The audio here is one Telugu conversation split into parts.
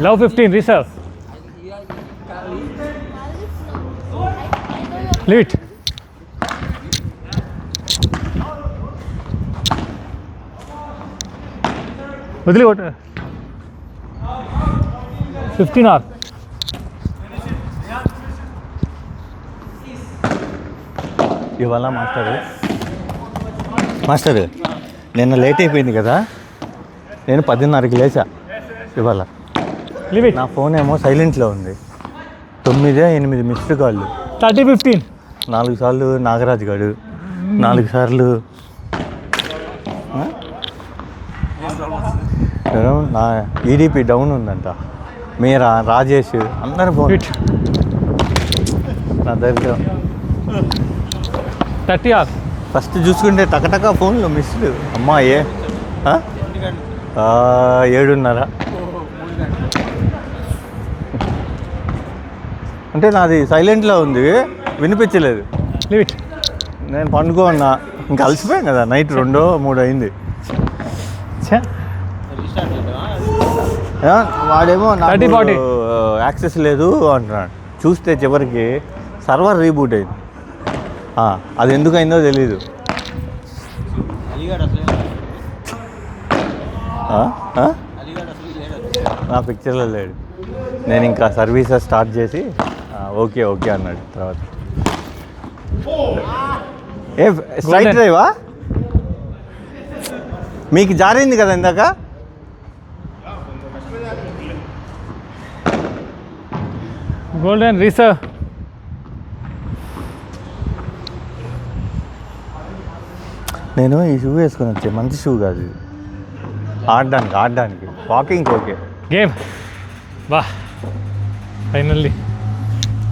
Love 15, reserve. Leave it. వదిలి కొట్టు. 15 ఆర్. ఇవాళ మాస్టర్ నిన్న లేట్ అయిపోయింది కదా, నేను 10:30కి లేచా. ఇవాళ నా ఫోన్ ఏమో సైలెంట్లో ఉంది. 9-8 మిస్డ్ కాళ్ళు. 30-15. 4 సార్లు నాగరాజు గారు, 4 సార్లు నా ఈడీపీ డౌన్ ఉందంట. మీరా, రాజేష్, అందరు ఫోన్ నా దగ్గర. 30 ఆర్. ఫస్ట్ చూసుకుంటే టకటక ఫోన్లు మిస్డ్. అమ్మాయే 7:30. అంటే నాది సైలెంట్లో ఉంది, వినిపించలేదు. నేను పండుకోన్నా, ఇంకా అలసిపోయాను కదా. నైట్ 2-3 అయింది. వాడేమో నాకు యాక్సెస్ లేదు అంటున్నాడు. చూస్తే చివరికి సర్వర్ రీబూట్ అయింది. అది ఎందుకు అయిందో తెలీదు. నా పిక్చర్లో లేడు. నేను ఇంకా సర్వీసెస్ స్టార్ట్ చేసి ఓకే అన్నాడు. తర్వాత స్ట్రైట్ డ్రైవా మీకు జారింది కదా ఇందాక. Golden reserve. నేను ఈ షూ వేసుకొని వచ్చే, మంచి షూ కాదు ఇది. ఆడడానికి వాకింగ్ ఓకే. గేమ్ బా ఫైనల్లీ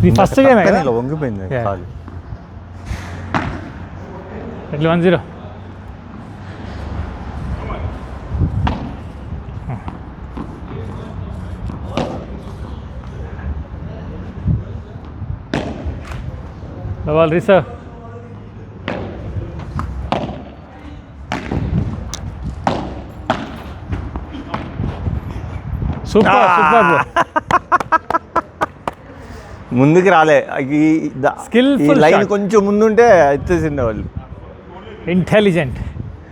ఇది ఫస్ట్ గేమ్ ఇలా వంగిపోయింది కాదు. 1-0. Ball reserve. సూపర్ ముందుకు రాలే. స్కిల్ లైన్ కొంచెం ముందుంటే ఎత్తేసిండే వాళ్ళు. ఇంటెలిజెంట్.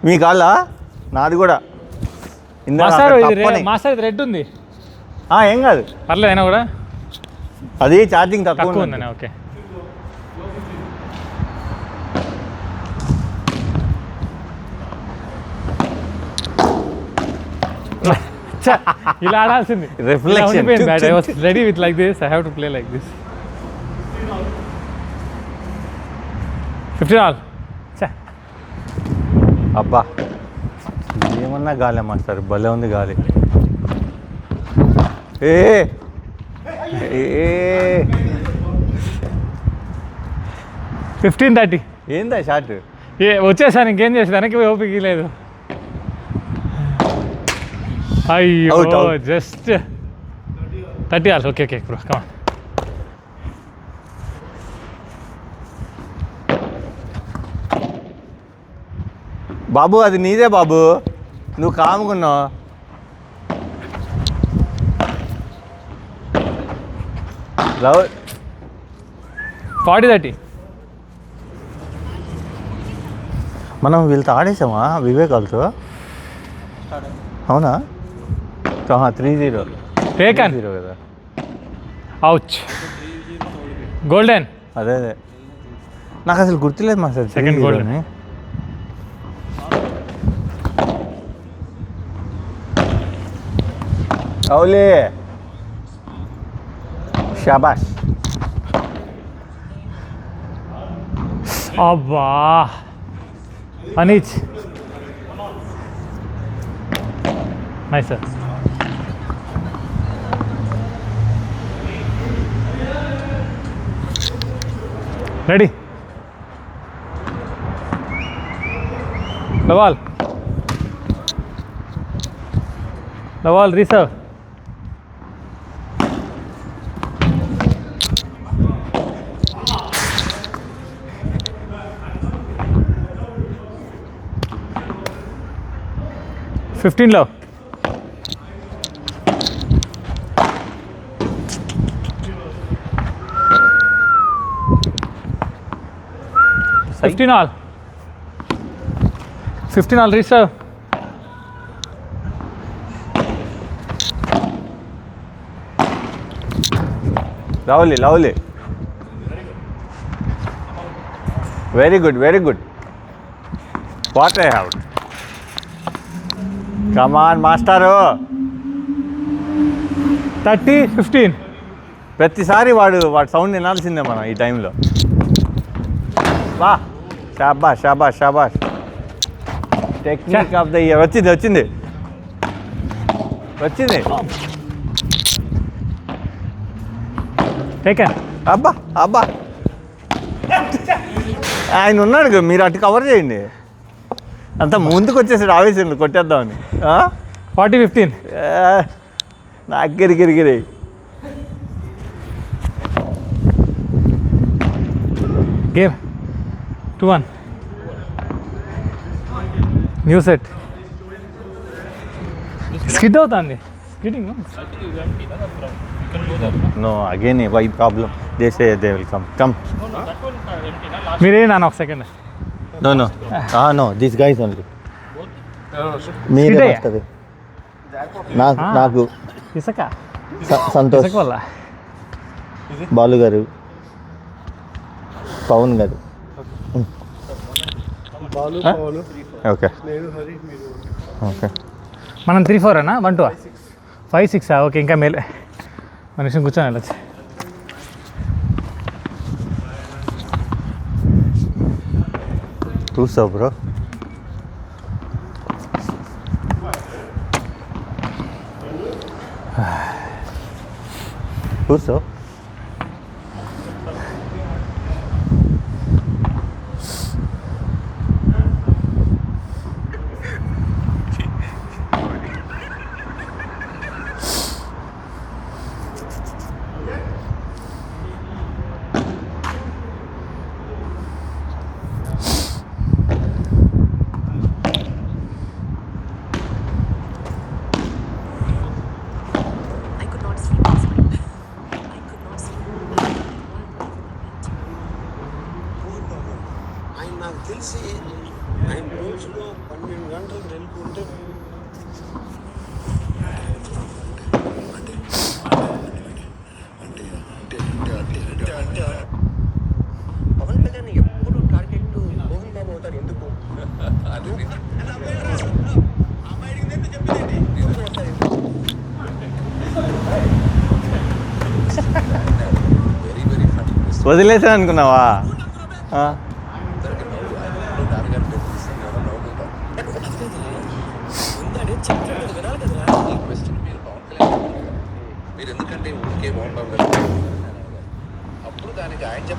మీ కాళ్ళ నాది కూడా మాస్టర్ రెడ్ ఉంది. ఏం కాదు, పర్లేదు. అయినా కూడా అది ఛార్జింగ్ తక్కువ ఉందని. ఓకే ఇలా ఆడాల్సింది. Reflection. I was ready with like this. I have to play like this. 15 all. అబ్బా ఏమన్నా గాలి మాస్టర్, భలే ఉంది గాలి. 15-30. ఏందా షార్ట్? వచ్చేసాను, ఇంకేం చేసేదానికి ఓపిక లేదు. అయ్యో జస్ట్ 30 ఆల్స్. Okay bro come on. బాబు అది నీదే బాబు, నువ్వు కాముకున్నావు. లవ్ 40-30. మనం వీళ్ళతో ఆడేసామా వివేక్ వాళ్ళతో? అవునా? 3-0 టేకన్ కదా. అవుచ్. గోల్డెన్. అదే నాకు అసలు గుర్తులేదు మా సార్. Second golden. అవులే షాబాష్. అబ్బా అనీచ్. Nice sir. రెడీ. లవాల్ రీసర్వ్. 15లో all 15 all reserve. Lovely. Very good. What I have? Come on, master. 30-15. ప్రతిసారి వాడు సౌండ్ వినాల్సిందే మనం ఈ టైంలో. వా షాబాష్ టెక్నిక్ ఆఫ్ ద ఇయర్. వచ్చింది టేకన్. అబ్బా ఆయన ఉన్నాడు కదా, మీరు అటు కవర్ చేయండి. అంత ముందుకు వచ్చేసాడు ఆవేశంలో కొట్టేద్దామని. 40-15. నాకు గిరిగిరి. గేమ్ 2-1. New set. స్కిడ్ అవుతుంది. Skidding. No, again, why problem? They say they will come. మీరే నాన్న ఒక second. No, these guys only. మీరే వస్తుంది నాకు. ఇసుక సంతోష్ వల్ల బాలు గారు, పవన్ గారు. ఓకే మనం 3-4 అన్నా 1-2 5-6. ఓకే, ఇంకా మేలే. మనిషిని కూర్చొని వెళ్ళచ్చు. కూర్చో బ్రో. కూర్చో. నాకు తెలిసి ఆయన రోజులో 12 గంటలు వెళ్ళుకుంటే పవన్ కళ్యాణ్ ఎప్పుడు టార్గెట్ మోహన్ బాబు అవుతారు. ఎందుకు? వదిలేసాను అనుకున్నావా? మీరు ఎందుకంటే ఊరికే బాగుంటారు అప్పుడు దానికి ఆయన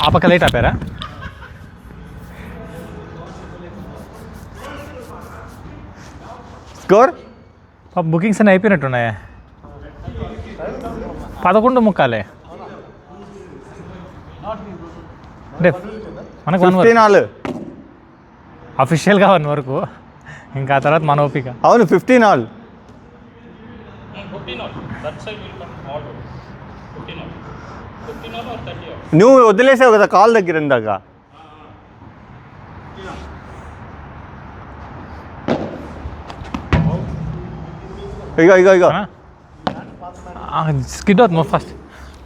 ఆ పక్క లైట్ ఆపారా? స్కోర్ బుకింగ్స్ అన్నీ అయిపోయినట్టున్నాయా? 11:45. అంటే మనకు 1 వరకు అఫీషియల్గా 1 వరకు, ఇంకా ఆ తర్వాత మన ఓపిక. అవును 15 all. నువ్వు వదిలేసావు కదా కాల్ దగ్గర ఇందాక. ఇగో స్కిడ్ అవుతుంది ఫస్ట్.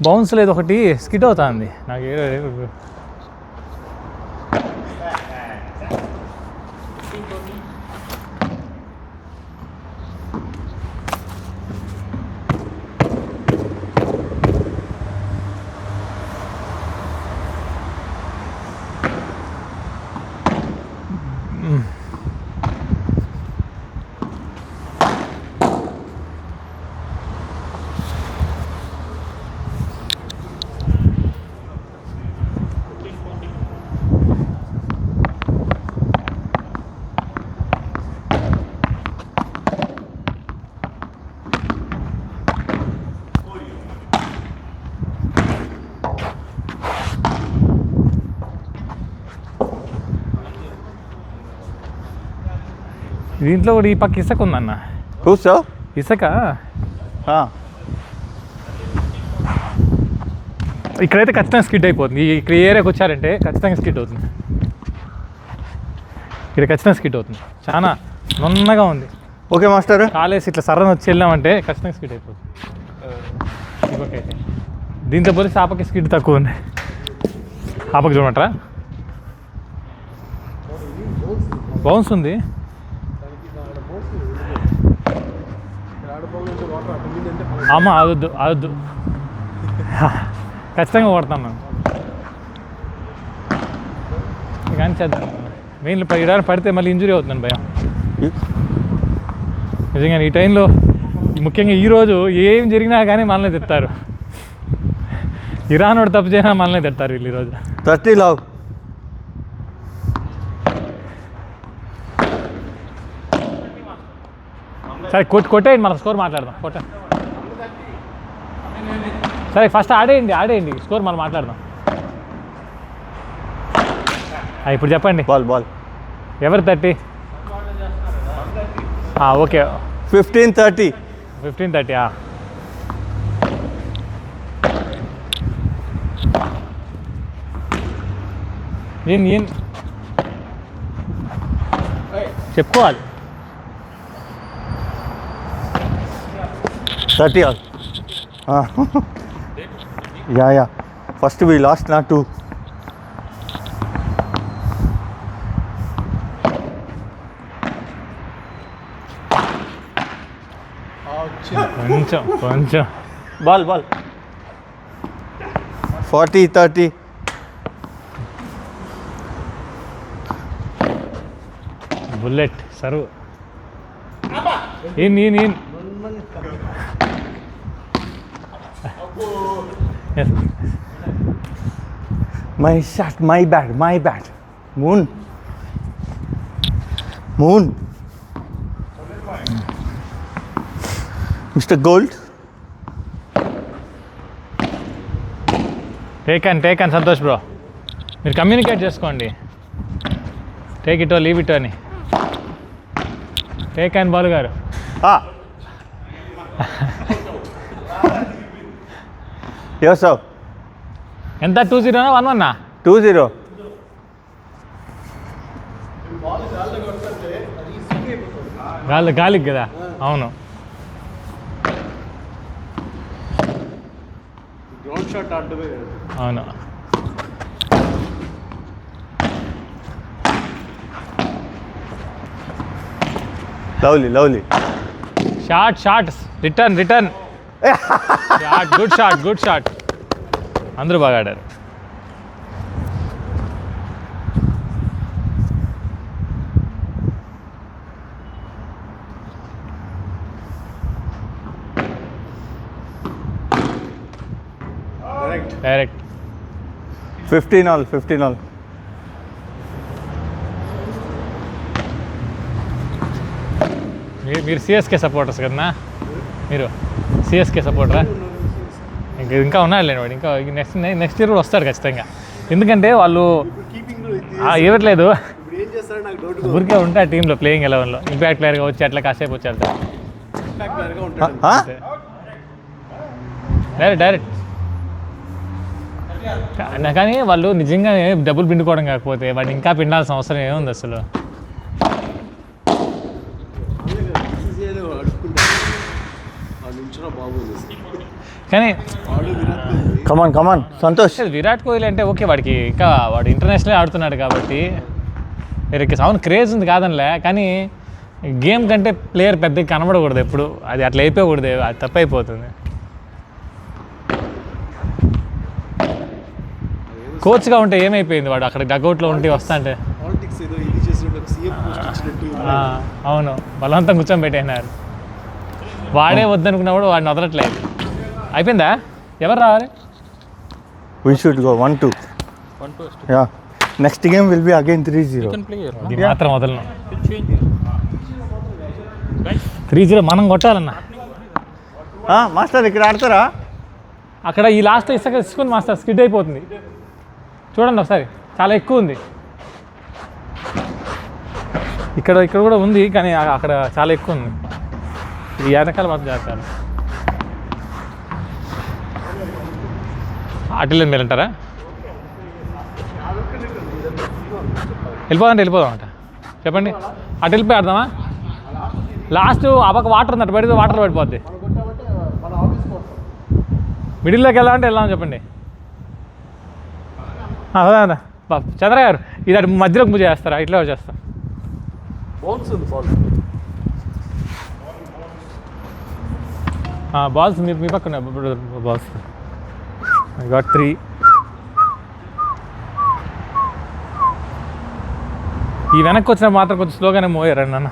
బౌన్స్ లేదు ఒకటి, స్కిడ్ అవుతుంది నాకు. దీంట్లో కూడా ఈ పక్క ఇసుక ఉందన్న. కూర్చో. ఇసుక ఇక్కడైతే ఖచ్చితంగా స్కిడ్ అయిపోతుంది. ఇక్కడ ఏరియాకి వచ్చారంటే ఖచ్చితంగా స్కిడ్ అవుతుంది. ఇక్కడ ఖచ్చితంగా స్కిడ్ అవుతుంది. చాలా నున్నగా ఉంది. Okay master. కాలేసి ఇట్లా సరని వచ్చి వెళ్ళామంటే ఖచ్చితంగా స్కిడ్ అయిపోతుంది. ఇవ్వకైతే దీంతో పోతే ఆపకి స్కిడ్ తక్కువ ఉంది. ఆపకి చూడమంటారా? బౌన్స్ ఉంది. అమ్మ అదొద్దు అదొద్దు, ఖచ్చితంగా కొడతాం మేము. కానీ చేద్దాం. మెయిన్లో పడితే మళ్ళీ ఇంజురీ అవుతుందండి భయం. నిజంగా ఈ టైంలో ముఖ్యంగా ఈరోజు ఏం జరిగినా కానీ మనల్ని తిడతారు. ఇరాన్ వాడు తప్పు చేసినా మనల్ని తిడతారు వీళ్ళు ఈరోజు. 30 లావ్. సరే కొట్టేయండి, మనం స్కోర్ మాట్లాడదాం. కొట్టండి సరే, ఫస్ట్ ఆడేయండి స్కోర్ మనం మాట్లాడదాం. ఇప్పుడు చెప్పండి. బాల్ ఎవరు 30? ఓకే 15-30. 15-30. ఏం చెప్పుకోవాలి. 30 all. Yeah. First we lost not 2. కొంచెం బాల్ 40-30. Bullet serve. ఏం My shot, my bad. Moon. Mr. Gold. Take and Santosh bro, మీరు కమ్యూనికేట్ చేసుకోండి. టేక్ ఇటో లీవ్ ఇటో అని. టేక్ అండ్ బాలు గారు. Yes sir. ఎంత 2-0 1-1? 2-0. గాలికి కదా. అవును. అవును. Lovely. Shot return. Good shot. అందరూ బాగా ఆడారు. Direct 15 all. మీరు సిఎస్కే సపోర్టర్స్ కదన్నా? మీరు సిఎస్కే సపోర్టరా? ఇంకా ఉన్నాడు వాడు. ఇంకా నెక్స్ట్ ఇయర్ కూడా వస్తాడు ఖచ్చితంగా. ఎందుకంటే వాళ్ళు ఇవ్వట్లేదు. ఊరికే ఉంటారు టీంలో, ప్లేయింగ్ 11లో ఇంపాక్ట్ ప్లేయర్గా వచ్చి అట్లా కాసేపు వచ్చి వెళ్తారు. డైరెక్ట్ కానీ వాళ్ళు నిజంగానే డబ్బులు పిండుకోవడం కాకపోతే వాడిని ఇంకా పిండాల్సిన అవసరం ఏముంది అసలు? కానీ కమాన్ సంతోష్. విరాట్ కోహ్లీ అంటే ఓకే, వాడికి ఇంకా వాడు ఇంటర్నేషనల్ ఆడుతున్నాడు కాబట్టి వీరికి సౌండ్ క్రేజ్ ఉంది కాదనిలే. కానీ గేమ్ కంటే ప్లేయర్ పెద్దగా కనబడకూడదు ఎప్పుడు. అది అట్లా అయిపోకూడదు, అది తప్పైపోతుంది. కోచ్గా ఉంటే ఏమైపోయింది వాడు? అక్కడ డగౌట్లో ఉండి వస్తా అంటే అవును, బలవంతం కూర్చోబెట్టేసినారు. వాడే వద్దనుకున్నప్పుడు వాడిని వదలట్లేదు. అయిపోయిందా? ఎవరు రావాలి? We should go 1-2. Yeah. Next game will be again 3-0. ఇది మాత్రం వదలను. 3-0 మనం కొట్టాలన్నా. మాస్టర్ ఇక్కడ ఆడతారా? అక్కడ ఈ లాస్ట్ ఇసుకుని మాస్టర్ స్కిడ్ అయిపోతుంది. చూడండి ఒకసారి, చాలా ఎక్కువ ఉంది. ఇక్కడ కూడా ఉంది, కానీ అక్కడ చాలా ఎక్కువ ఉంది. ఈ వెనకాల మాత్రం చేస్తారు. అటులేదు మీరు అంటారా? వెళ్ళిపోదాం అంట. చెప్పండి, అటు వెళ్ళిపోయి ఆడదామా? లాస్ట్ ఆ పక్క వాటర్ ఉంది, అటు పడితే వాటర్ పడిపోద్ది. మిడిల్లోకి వెళ్ళాలంటే వెళ్దామని చెప్పండి. అదా చంద్ర గారు, ఇది అటు మధ్యలోకి పూజ చేస్తారా? ఇట్లా చేస్తా. బాల్స్ మీ పక్కన బాల్స్. I got 3. ఈ వెనక్కి వచ్చిన మాత్రం కొంచెం స్లోగానే మోయారండి అన్న.